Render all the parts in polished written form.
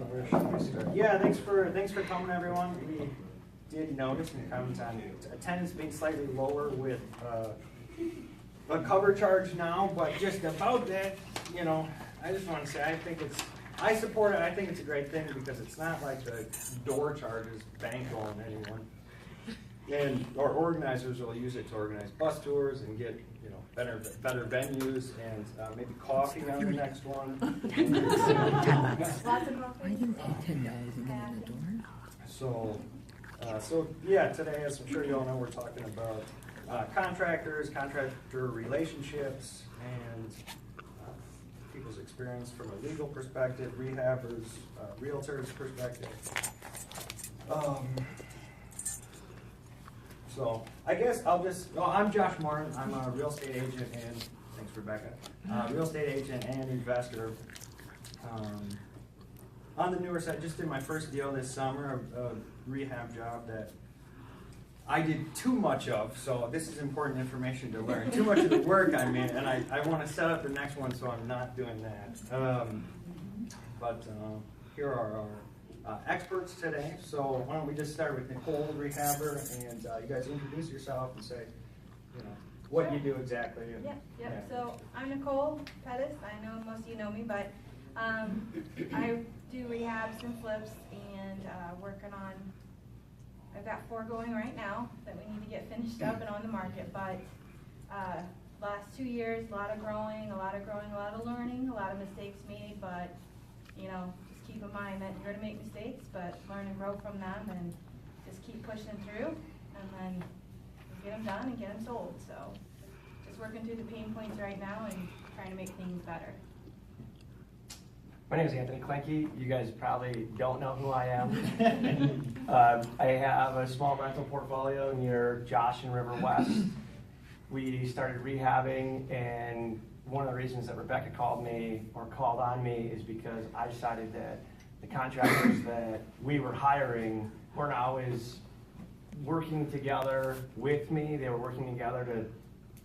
So where should we start? Yeah, thanks for coming, everyone. We did notice in the comments on attendance being slightly lower with a cover charge now, but just about that, you know, I just want to say I support it. I think it's a great thing because it's not like the door charges bankrolling anyone. And our organizers will use it to organize bus tours and get, you know, better venues and maybe coffee on the next one. Lots of coffee. I didn't pay $10 to get in the door. So yeah, today, as I'm sure you all know, we're talking about contractors, contractor relationships, and people's experience from a legal perspective, rehabbers, realtors' perspective. So I guess I'm Josh Martin. I'm a real estate agent and, thanks Rebecca, real estate agent and investor. On the newer side, just did my first deal this summer, a rehab job that I did too much of, so this is important information to learn. Too much of the work I made, and I want to set up the next one so I'm not doing that. But here are our experts today. So why don't we just start with Nicole, the rehabber, and you guys introduce yourself and say, you know, what you do exactly. And, yeah. So I'm Nicole Pettis. I know most of you know me, but I do rehabs and flips and working on. I've got 4 going right now that we need to get finished up and on the market. But last 2 years, a lot of growing, a lot of learning, a lot of mistakes made. But you know, just keep in mind that you're going to make mistakes, but learn and grow from them, and just keep pushing through, and then get them done and get them sold. So just working through the pain points right now and trying to make things better. My name is Anthony Klenke. You guys probably don't know who I am. I have a small rental portfolio near Josh and River West. We started rehabbing, and one of the reasons that Rebecca called on me is because I decided that the contractors that we were hiring weren't always working together with me. They were working together to,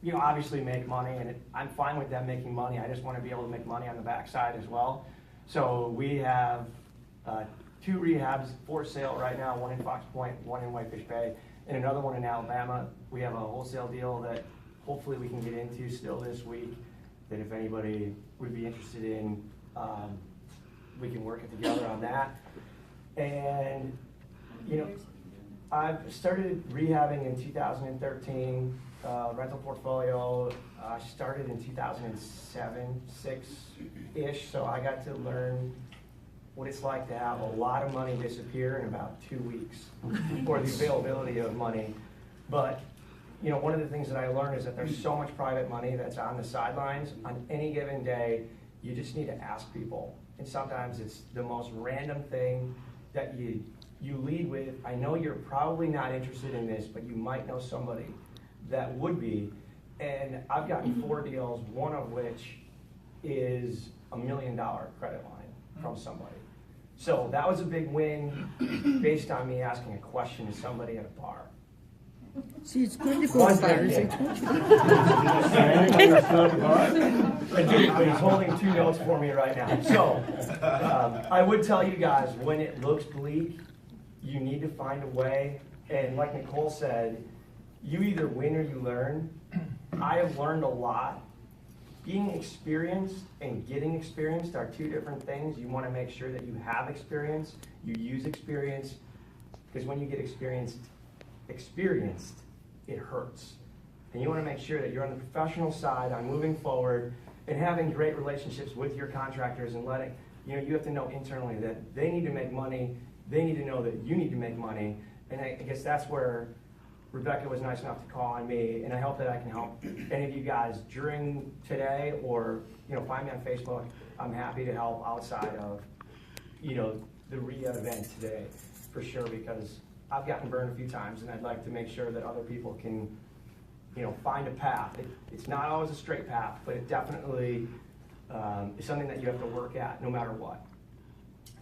you know, obviously make money, and I'm fine with them making money. I just want to be able to make money on the backside as well. So we have 2 rehabs for sale right now, one in Fox Point, one in Whitefish Bay, and another one in Alabama. We have a wholesale deal that hopefully we can get into still this week, that if anybody would be interested in, we can work it together on that. And, you know, I've started rehabbing in 2013, rental portfolio. I started in 2007, 6-ish, so I got to learn what it's like to have a lot of money disappear in about 2 weeks, or the availability of money. But, you know, one of the things that I learned is that there's so much private money that's on the sidelines. On any given day, you just need to ask people. And sometimes it's the most random thing that you lead with. I know you're probably not interested in this, but you might know somebody that would be. And I've gotten 4 deals, one of which is $1 million credit line from somebody. So that was a big win based on me asking a question to somebody at a bar. See, it's good to go to bars, I told you. But he's holding 2 notes for me right now. So I would tell you guys, when it looks bleak, you need to find a way. And like Nicole said, you either win or you learn. I have learned a lot. Being experienced and getting experienced are 2 different things. You want to make sure that you have experience, you use experience, because when you get experienced, it hurts. And you want to make sure that you're on the professional side on moving forward and having great relationships with your contractors, and letting, you know, you have to know internally that they need to make money, they need to know that you need to make money. And I guess that's where Rebecca was nice enough to call on me, and I hope that I can help any of you guys during today, or, you know, find me on Facebook. I'm happy to help outside of, you know, the REIA event today, for sure, because I've gotten burned a few times, and I'd like to make sure that other people can, you know, find a path. It's not always a straight path, but it definitely is something that you have to work at no matter what.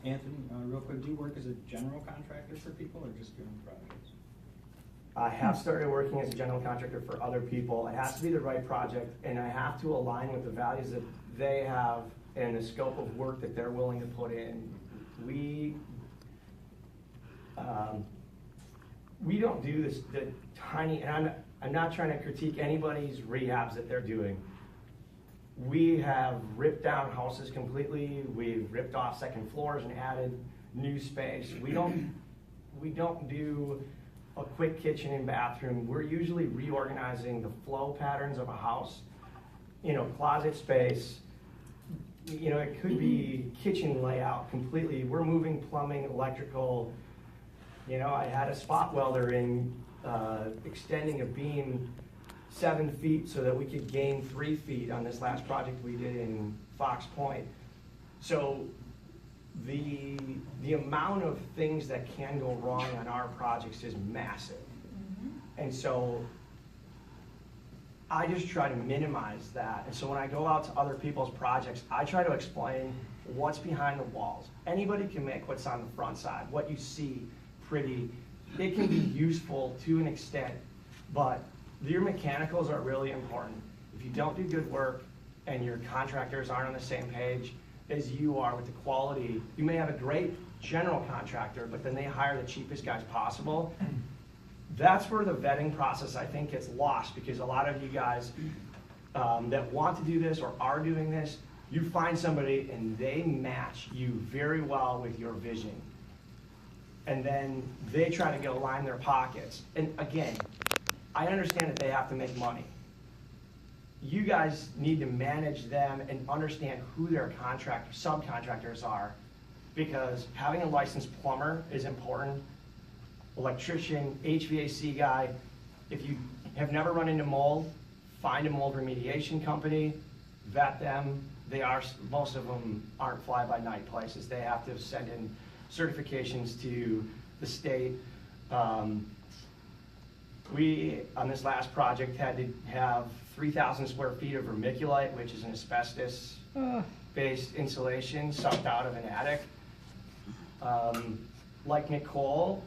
Anthony, real quick, do you work as a general contractor for people, or just your own projects? I have started working as a general contractor for other people. It has to be the right project, and I have to align with the values that they have and the scope of work that they're willing to put in we don't do this, the tiny, and I'm not trying to critique anybody's rehabs that they're doing. We have ripped down houses completely. We've ripped off second floors and added new space. We don't do a quick kitchen and bathroom. We're usually reorganizing the flow patterns of a house. You know, closet space, you know, it could be kitchen layout completely. We're moving plumbing, electrical. You know, I had a spot welder in extending a beam 7 feet so that we could gain 3 feet on this last project we did in Fox Point. So the amount of things that can go wrong on our projects is massive. And so I just try to minimize that. And so when I go out to other people's projects, I try to explain what's behind the walls. Anybody can make what's on the front side, what you see pretty. It can be useful to an extent, but your mechanicals are really important. If you don't do good work and your contractors aren't on the same page as you are with the quality, you may have a great general contractor, but then they hire the cheapest guys possible. That's where the vetting process, I think, gets lost, because a lot of you guys that want to do this or are doing this, you find somebody and they match you very well with your vision. And then they try to go line their pockets. And again, I understand that they have to make money. You guys need to manage them and understand who their subcontractors are, because having a licensed plumber is important. Electrician, HVAC guy. If you have never run into mold, find a mold remediation company, vet them. Most of them aren't fly-by-night places. They have to send in certifications to the state. We, on this last project, had to have 3,000 square feet of vermiculite, which is an asbestos-based insulation sucked out of an attic. Like Nicole,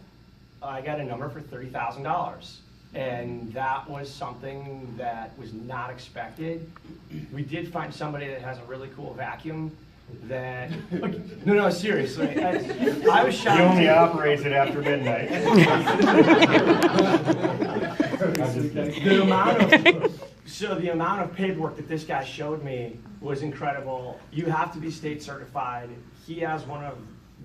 I got a number for $30,000, and that was something that was not expected. We did find somebody that has a really cool vacuum that, no, seriously, I was shocked. He only operates it after midnight. The amount of paperwork that this guy showed me was incredible. You have to be state certified. He has one of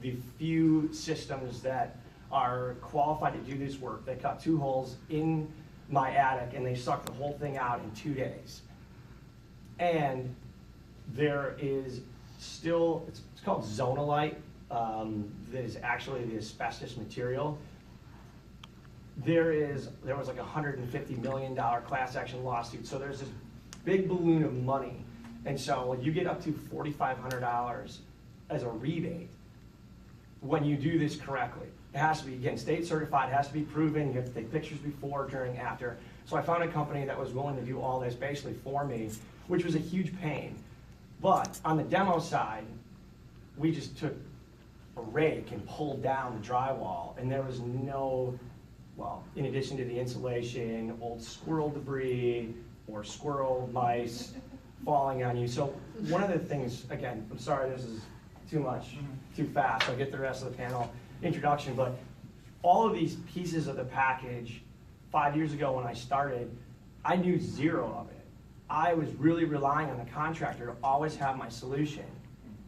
the few systems that are qualified to do this work. They cut 2 holes in my attic and they sucked the whole thing out in 2 days. And there is still, it's called zonalite, that is actually the asbestos material. There was like a $150 million class action lawsuit, so there's this big balloon of money. And so you get up to $4,500 as a rebate when you do this correctly. It has to be, again, state certified, it has to be proven, you have to take pictures before, during, after. So I found a company that was willing to do all this basically for me, which was a huge pain. But on the demo side, we just took a rake and pulled down the drywall, and there was no, well, in addition to the insulation, old squirrel debris or squirrel mice falling on you. So one of the things, again, I'm sorry this is too much, too fast. I'll get the rest of the panel introduction, but all of these pieces of the package, 5 years ago when I started, I knew zero of it. I was really relying on the contractor to always have my solution,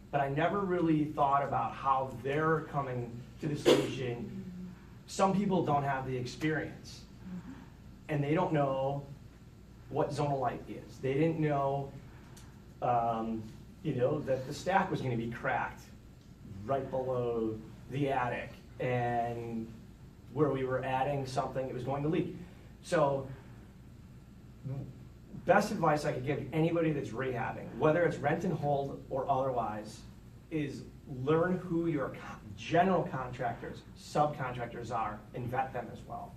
but I never really thought about how they're coming to the solution. Some people don't have the experience, and they don't know what zonalite is. They didn't know, that the stack was going to be cracked right below the attic, and where we were adding something, it was going to leak. So, best advice I could give anybody that's rehabbing, whether it's rent and hold or otherwise, is learn who your general contractors, subcontractors are, and vet them as well.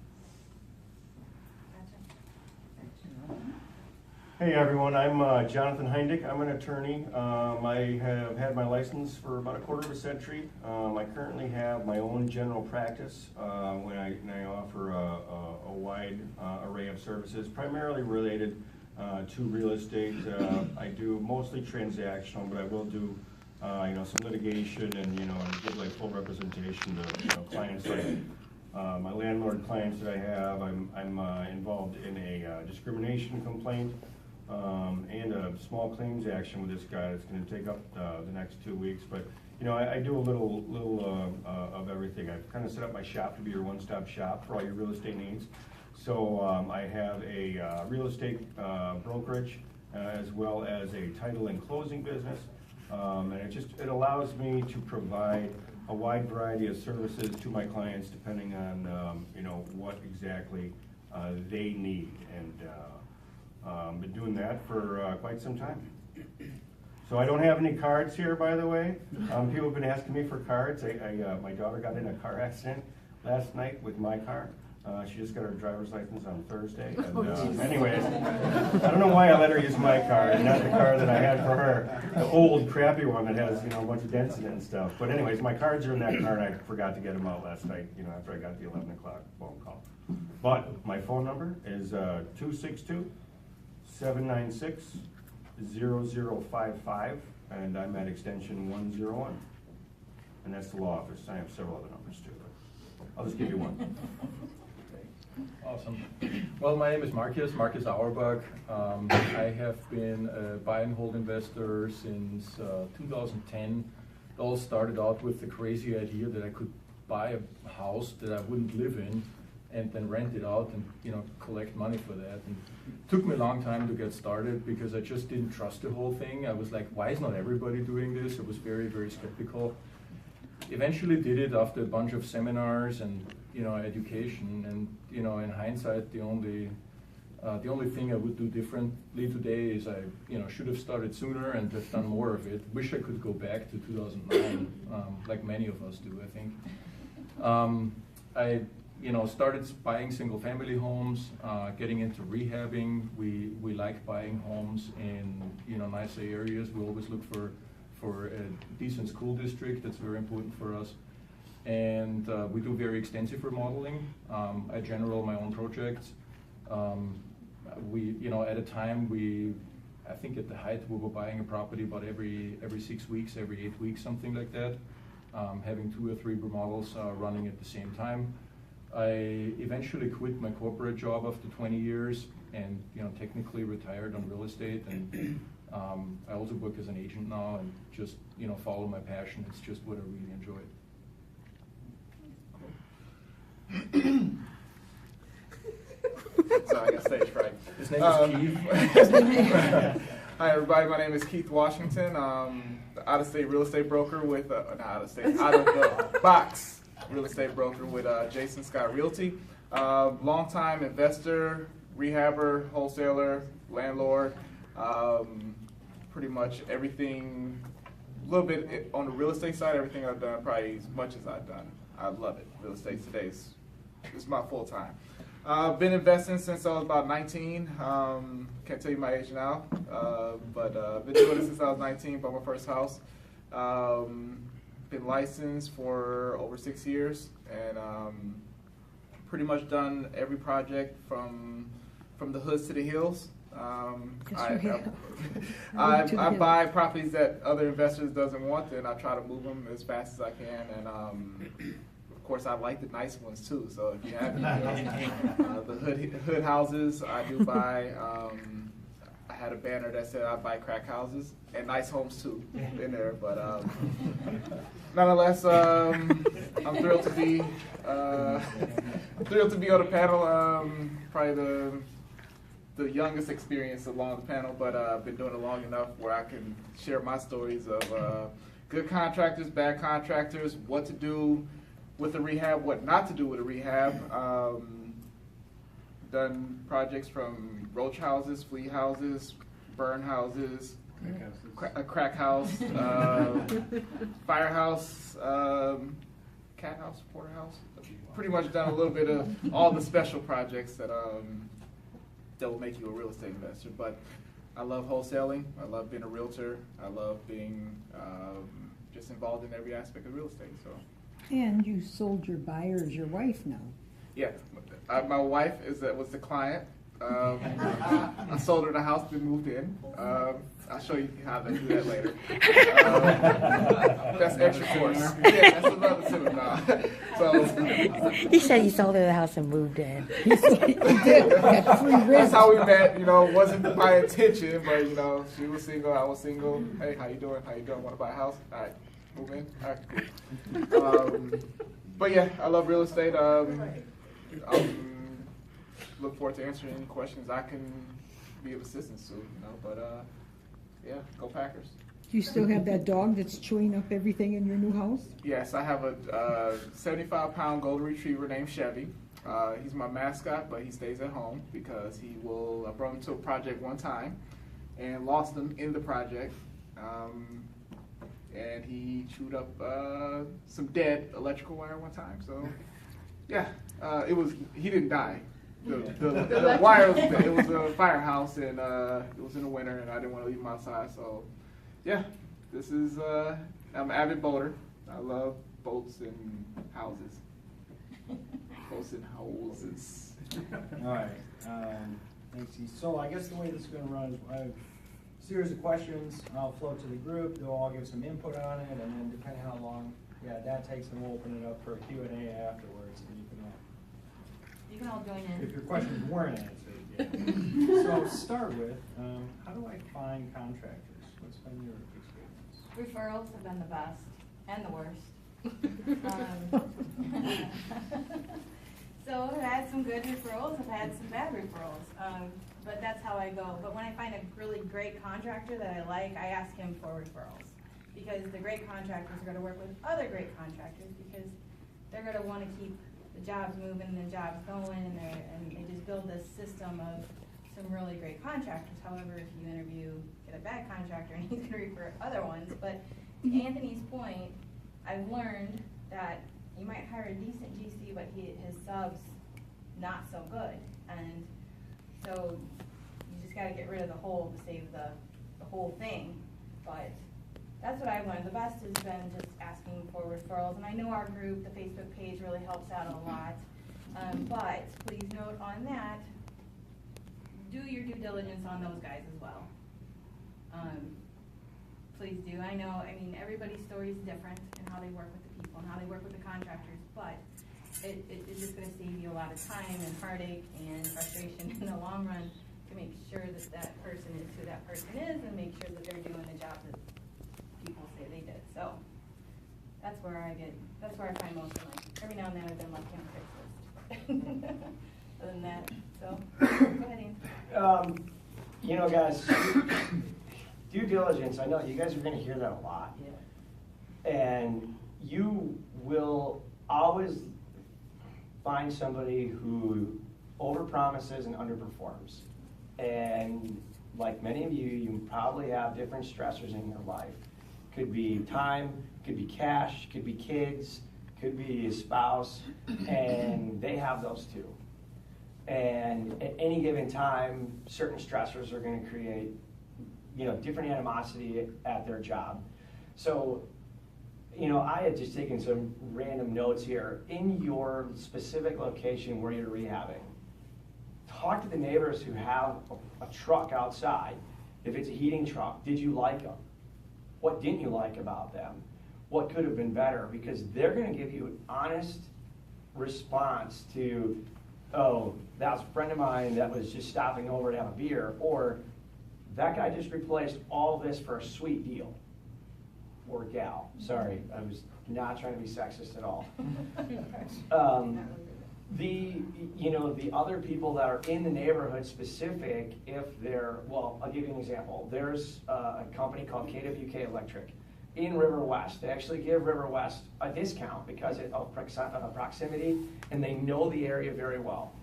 Hey everyone, I'm Jonathan Heindick. I'm an attorney. I have had my license for about a quarter of a century. I currently have my own general practice when I offer a wide array of services, primarily related to real estate. I do mostly transactional, but I will do some litigation and give like full representation to clients like my landlord clients that I have. I'm involved in a discrimination complaint and a small claims action with this guy that's going to take up the next 2 weeks. But I do a little of everything. I've kind of set up my shop to be your one-stop shop for all your real estate needs. So I have a real estate brokerage as well as a title and closing business. And it allows me to provide a wide variety of services to my clients depending on what exactly they need, and been doing that for quite some time. So I don't have any cards here, by the way. People have been asking me for cards. My daughter got in a car accident last night with my car. She just got her driver's license on Thursday. And, anyways, I don't know why I let her use my car and not the car that I had for her, the old crappy one that has a bunch of dents in it and stuff. But anyways, my cards are in that car, and I forgot to get them out last night. After I got the 11 o'clock phone call. But my phone number is 262-796-0055, and I'm at extension 101, and that's the law office. I have several other numbers too, but I'll just give you one. Awesome. Well, my name is Marcus Auerbach. I have been a buy and hold investor since 2010. It all started out with the crazy idea that I could buy a house that I wouldn't live in and then rent it out and collect money for that. And it took me a long time to get started because I just didn't trust the whole thing. I was like, why is not everybody doing this? I was very, very skeptical. Eventually did it after a bunch of seminars and education, and in hindsight the only thing I would do differently today is I should have started sooner and have done more of it. Wish I could go back to 2009 like many of us do, I think. I started buying single family homes, getting into rehabbing. We like buying homes in nicer areas. We always look for a decent school district. That's very important for us. And we do very extensive remodeling. I general my own projects. At a time, I think at the height, we were buying a property about every 6 weeks, every 8 weeks, something like that, having 2 or 3 remodels running at the same time. I eventually quit my corporate job after 20 years and technically retired on real estate, and I also work as an agent now and just follow my passion. It's just what I really enjoy. So I got stage fright. His name is Keith. Hi everybody, my name is Keith Washington. The out-of-state real estate broker with, not out-of-state, out of the box real estate broker with Jason Scott Realty. Longtime investor, rehabber, wholesaler, landlord, pretty much everything, a little bit on the real estate side, everything I've done, probably as much as I've done. I love it. Real estate today is my full time. I've been investing since I was about 19. Can't tell you my age now, but been doing it since I was 19, bought my first house. Been licensed for over 6 years, and pretty much done every project from the hoods to the hills. I buy properties that other investors doesn't want, and I try to move them as fast as I can. And of course, I like the nice ones too. So if you have the hood houses, I do buy. I had a banner that said I buy crack houses and nice homes too in there. But nonetheless, I'm thrilled to be on the panel. Probably the youngest experience along the panel, but I've been doing it long enough where I can share my stories of good contractors, bad contractors, what to do with a rehab, what not to do with a rehab. Done projects from roach houses, flea houses, burn houses, a crack house, firehouse, cat house, porterhouse. Pretty much done a little bit of all the special projects that will make you a real estate investor. But I love wholesaling. I love being a realtor. I love being just involved in every aspect of real estate. So. And you sold your buyer as your wife now. Yeah, my wife was the client. I sold her the house, then moved in. I'll show you how to do that later. That's extra course. Yeah, that's another seminar. So He said he sold her the house and moved in. He did. Got free that's rent. how we met. You know, wasn't my intention, but you know, she was single, I was single. Hey, how you doing? How you doing? Want to buy a house? All right, move in. All right, cool. But yeah, I love real estate. Look forward to answering any questions I can be of assistance to. You know, but yeah, go Packers. Do you still have that dog that's chewing up everything in your new house? Yes, I have a 75-pound golden retriever named Chevy. He's my mascot, but he stays at home because he will. I brought him to a project one time and lost him in the project. And he chewed up some dead electrical wire one time. So, yeah, he didn't die. The wire was dead. It was a firehouse, and it was in the winter, and I didn't want to leave him outside. So, yeah, this is, I'm an avid boater. I love boats and houses. Boats and houses. All right, thanks, Steve. So I guess the way this is gonna run is I have a series of questions, I'll float to the group, they'll all give some input on it, and then depending how long, that takes, then we'll open it up for a Q&A afterwards, and You can all join if in. your questions weren't answered, yeah. So to start with, how do I find contractors? What's been your experience? Referrals have been the best and the worst. So I've had some good referrals, I've had some bad referrals, but that's how I go. But when I find a really great contractor that I like, I ask him for referrals. Because the great contractors are gonna work with other great contractors because they're gonna wanna keep the jobs moving and the jobs going, and they just build this system of some really great contractors. However, if you get a bad contractor, and he's gonna refer other ones. But to Anthony's point, I've learned that you might hire a decent GC, but his sub's not so good, and so you just gotta get rid of the whole to save the whole thing. But that's what I've learned. The best has been just asking for referrals, and I know our group, the Facebook page, really helps out a lot. But please note on that, do your due diligence on those guys as well. Please do. I mean, everybody's story is different in how they work with the people and how they work with the contractors, but it's just going to save you a lot of time and heartache and frustration in the long run to make sure that that person is who that person is and make sure that they're doing the job that people say they did. So that's where I find most of mine. Every now and then I've been like on Craigslist. Other than that, so go ahead, Ian. You know, guys, due diligence, I know you guys are going to hear that a lot. Yeah. And you will always find somebody who overpromises and underperforms. And like many of you, you probably have different stressors in your life. Could be time, could be cash, could be kids, could be a spouse, and they have those too. And at any given time, certain stressors are going to create, different animosity at their job. So, I had just taken some random notes here. In your specific location where you're rehabbing, talk to the neighbors who have a truck outside. If it's a heating truck, did you like them? What didn't you like about them? What could have been better? Because they're going to give you an honest response to, oh, that was a friend of mine that was just stopping over to have a beer, or that guy just replaced all this for a sweet deal. Or gal. Sorry, I was not trying to be sexist at all. The other people that are in the neighborhood specific, if they're, well, I'll give you an example. There's a company called KWK Electric in River West. They actually give River West a discount because of proximity, and they know the area very well.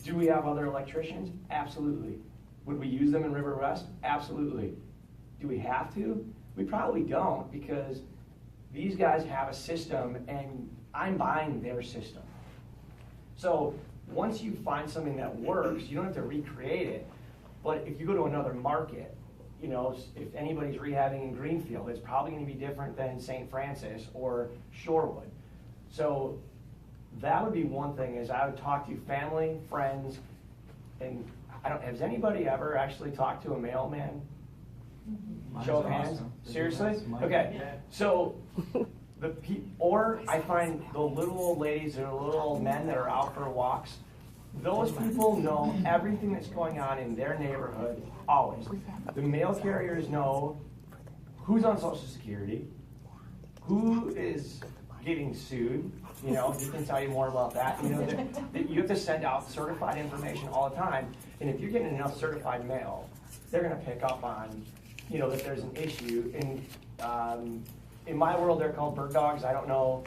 Do we have other electricians? Absolutely. Would we use them in River West? Absolutely. Do we have to? We probably don't, because these guys have a system and I'm buying their system. So once you find something that works, you don't have to recreate it. But if you go to another market, if anybody's rehabbing in Greenfield, it's probably going to be different than St. Francis or Shorewood. So that would be one thing, is I would talk to family, friends, and has anybody ever actually talked to a mailman? Show of hands? Seriously? Okay, so or I find the little old ladies or the little old men that are out for walks. Those people know everything that's going on in their neighborhood, always. The mail carriers know who's on Social Security, who is getting sued. You know, he can tell you more about that. You know, that you have to send out certified information all the time, and if you're getting enough certified mail, they're going to pick up on, you know, that there's an issue. And in my world, they're called bird dogs. I don't know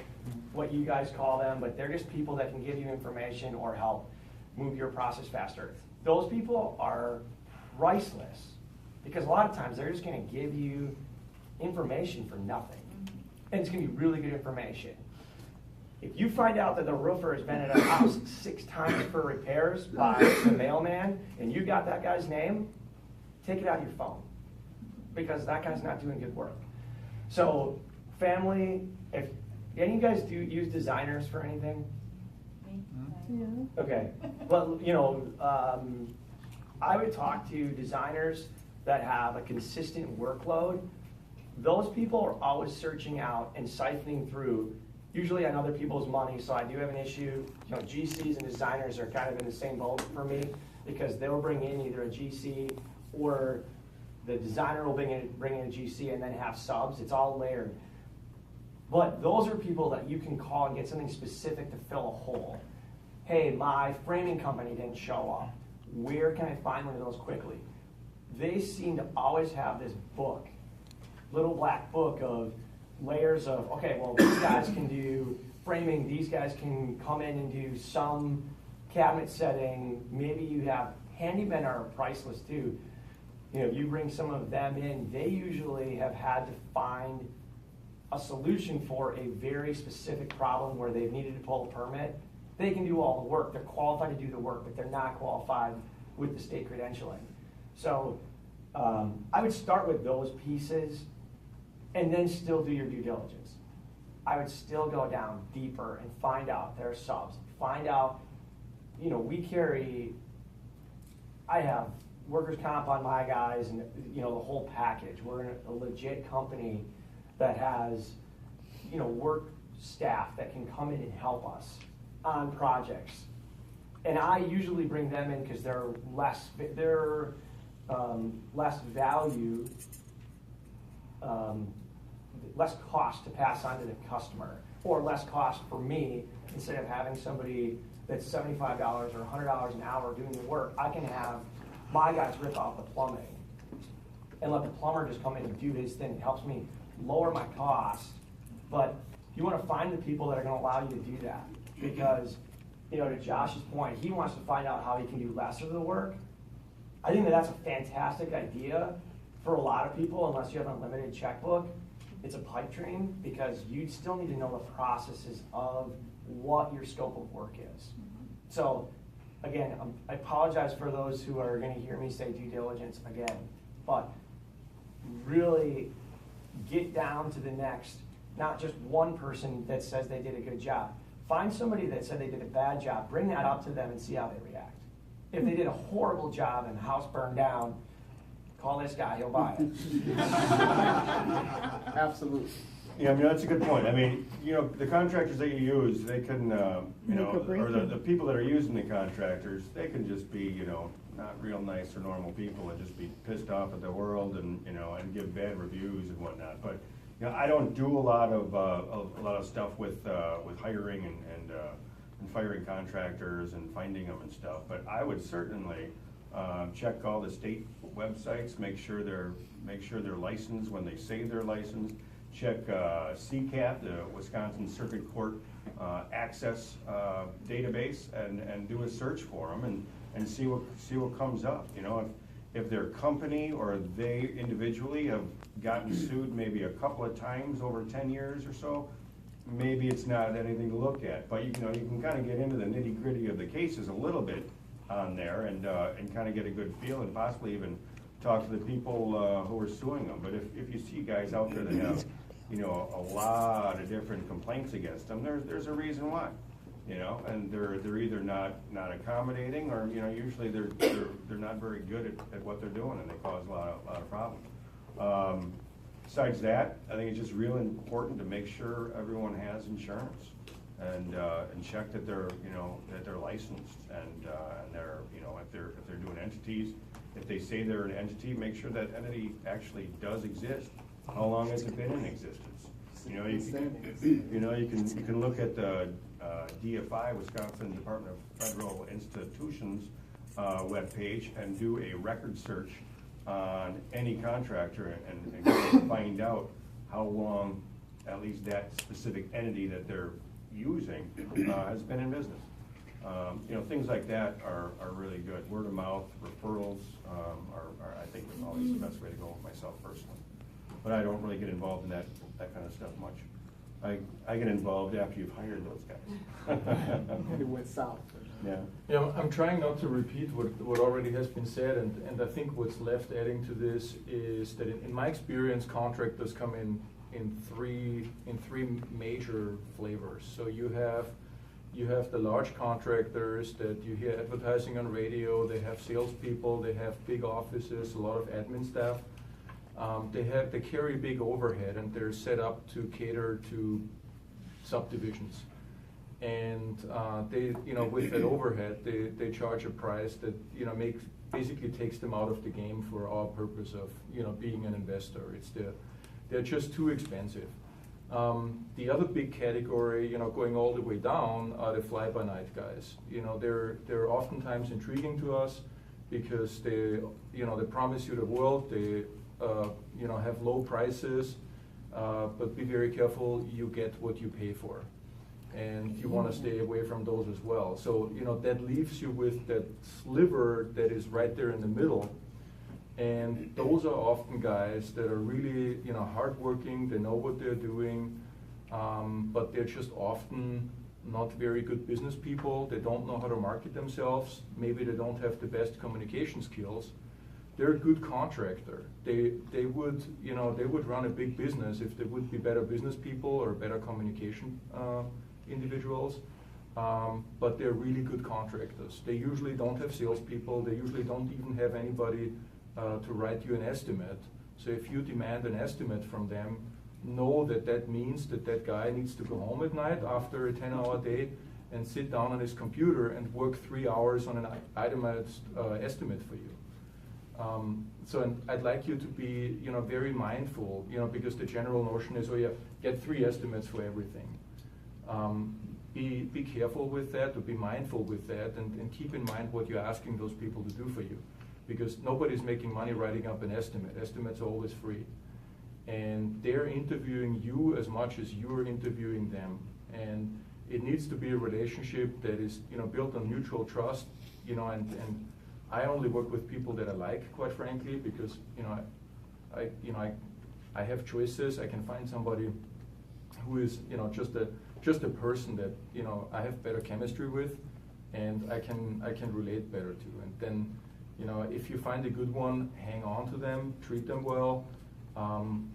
what you guys call them, but they're just people that can give you information or help move your process faster. Those people are priceless because a lot of times they're just going to give you information for nothing. And it's going to be really good information. If you find out that the roofer has been at a house 6 times for repairs by the mailman and you got that guy's name, take it out of your phone because that guy's not doing good work. So family, if any of you guys do use designers for anything? Okay, well, you know, I would talk to designers that have a consistent workload. Those people are always searching out and siphoning through, usually on other people's money, so I do have an issue. You know, GCs and designers are kind of in the same boat for me because they'll bring in either a GC or the designer will bring in a GC and then have subs. It's all layered. But those are people that you can call and get something specific to fill a hole. Hey, my framing company didn't show up. Where can I find one of those quickly? They seem to always have this book, little black book of layers of, okay, well, these guys can do framing, these guys can come in and do some cabinet setting. Maybe you have handymen are priceless too. You know, if you bring some of them in, they usually have had to find a solution for a very specific problem where they've needed to pull a permit. They can do all the work. They're qualified to do the work, but they're not qualified with the state credentialing. So I would start with those pieces and then still do your due diligence. I would still go down deeper and find out their subs. Find out, you know, I have workers' comp on my guys and, you know, the whole package. We're in a legit company that has, you know, work staff that can come in and help us on projects. And I usually bring them in because they're less value, less cost to pass on to the customer, or less cost for me. Instead of having somebody that's $75 or $100 an hour doing the work, I can have my guys rip out the plumbing and let the plumber just come in and do his thing. It helps me lower my cost. But you want to find the people that are going to allow you to do that. Because, you know, to Josh's point, he wants to find out how he can do less of the work. I think that that's a fantastic idea for a lot of people, unless you have an unlimited checkbook. It's a pipe dream because you still need to know the processes of what your scope of work is. So, again, I apologize for those who are going to hear me say due diligence again, but really get down to the next, not just one person that says they did a good job. Find somebody that said they did a bad job, bring that up to them and see how they react. If they did a horrible job and the house burned down, call this guy, he'll buy it. Absolutely. Yeah, I mean, that's a good point. I mean, you know, the contractors that you use, they can, you know, or the people that are using the contractors, they can just be, you know, not real nice or normal people and just be pissed off at the world and, you know, and give bad reviews and whatnot. But, you know, I don't do a lot of stuff with hiring and firing contractors and finding them and stuff. But I would certainly check all the state websites, make sure they're licensed when they say they're licensed. Check CCAT, the Wisconsin Circuit Court Access database, and do a search for them and see what comes up. You know, if their company or they individually have gotten sued maybe a couple of times over 10 years or so, maybe it's not anything to look at. But you can kind of get into the nitty gritty of the cases a little bit on there and kind of get a good feel and possibly even talk to the people who are suing them. But if you see guys out there that have, you know, a lot of different complaints against them, there's a reason why. you know, and they're either not accommodating, or, you know, usually they're not very good at what they're doing, and they cause a lot of problems. Besides that, I think it's just really important to make sure everyone has insurance, and check that they're, you know, that they're licensed, and they're, you know, if they're doing entities, if they say they're an entity, make sure that entity actually does exist. How long has it been in existence? You know, you can look at the DFI, Wisconsin Department of Federal Institutions webpage, and do a record search on any contractor, and find out how long at least that specific entity that they're using has been in business. You know, things like that are really good. Word of mouth, referrals are I think, always the best way to go, myself personally. But I don't really get involved in that kind of stuff much. I get involved after you've hired those guys. It went south. Yeah. Yeah, I'm trying not to repeat what already has been said, and I think what's left adding to this is that in my experience, contractors come in three major flavors. So you have the large contractors that you hear advertising on radio. They have salespeople. They have big offices, a lot of admin staff. They carry big overhead, and they're set up to cater to subdivisions. And they, you know, with that overhead, they charge a price that, you know, basically takes them out of the game for our purpose of, you know, being an investor. They're just too expensive. The other big category, you know, going all the way down, are the fly-by-night guys. You know, they're oftentimes intriguing to us because they, you know, they promise you the world. They, you know, have low prices, but be very careful. You get what you pay for, and you want to stay away from those as well. So, you know, that leaves you with that sliver that is right there in the middle. And those are often guys that are really, you know, hardworking. They know what they're doing, but they're just often not very good business people. They don't know how to market themselves. Maybe they don't have the best communication skills. They're a good contractor. They would, you know, they would run a big business if they would be better business people or better communication individuals. But they're really good contractors. They usually don't have salespeople. They usually don't even have anybody to write you an estimate. So if you demand an estimate from them, know that that means that that guy needs to go home at night after a 10-hour day and sit down on his computer and work 3 hours on an itemized estimate for you. So I'd like you to be, you know, very mindful, you know, because the general notion is, oh yeah, get 3 estimates for everything. Be careful with that, or be mindful with that, and keep in mind what you're asking those people to do for you. Because nobody's making money writing up an estimate. Estimates are always free. And they're interviewing you as much as you're interviewing them. And it needs to be a relationship that is, you know, built on mutual trust, you know, and I only work with people that I like, quite frankly, because, you know, I have choices. I can find somebody who is, you know, just a person that, you know, I have better chemistry with, and I can relate better to. And then, you know, if you find a good one, hang on to them, treat them well.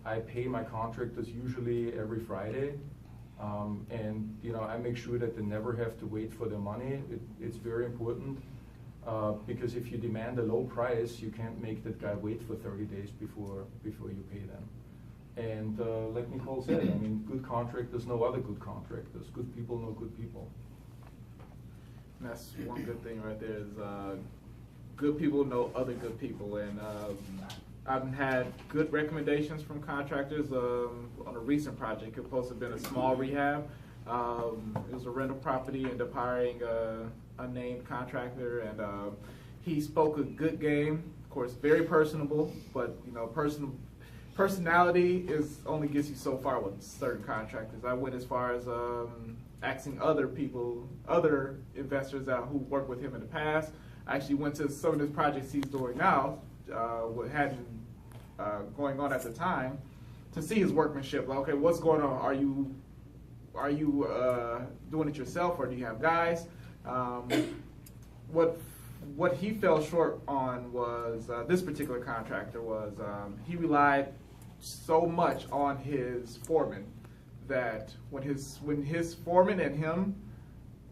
I pay my contractors usually every Friday, and, you know, I make sure that they never have to wait for their money. It's very important, because if you demand a low price, you can't make that guy wait for 30 days before you pay them. And like Nicole said, I mean, good contractors know other good contractors. Good people know good people. And that's one good thing right there is good people know other good people. And I've had good recommendations from contractors on a recent project. It was supposed to have been a small rehab. It was a rental property, ended up hiring a unnamed contractor, and he spoke a good game. Of course, very personable, but, you know, personality only gets you so far with certain contractors. I went as far as asking other people, other investors out who worked with him in the past. I actually went to some of the projects he's doing now, what had going on at the time, to see his workmanship. Like, okay, what's going on? Are you doing it yourself, or do you have guys? What he fell short on was this particular contractor was he relied so much on his foreman that when his foreman and him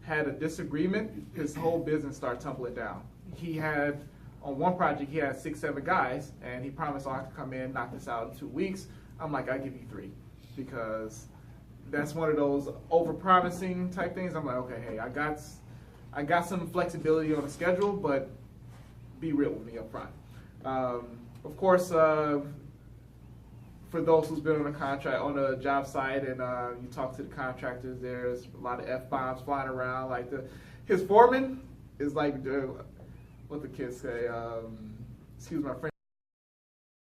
had a disagreement, his whole business started tumbling down. He had, on one project, he had 6, 7 guys, and he promised, I could come in, knock this out in 2 weeks. I'm like, I'll give you 3, because that's one of those over-promising type things. I'm like, okay, hey, I got some flexibility on the schedule, but be real with me up front. Of course, for those who's been on a contract, on a job site, and you talk to the contractors, there's a lot of F-bombs flying around. Like his foreman is like, what the kids say, excuse my French,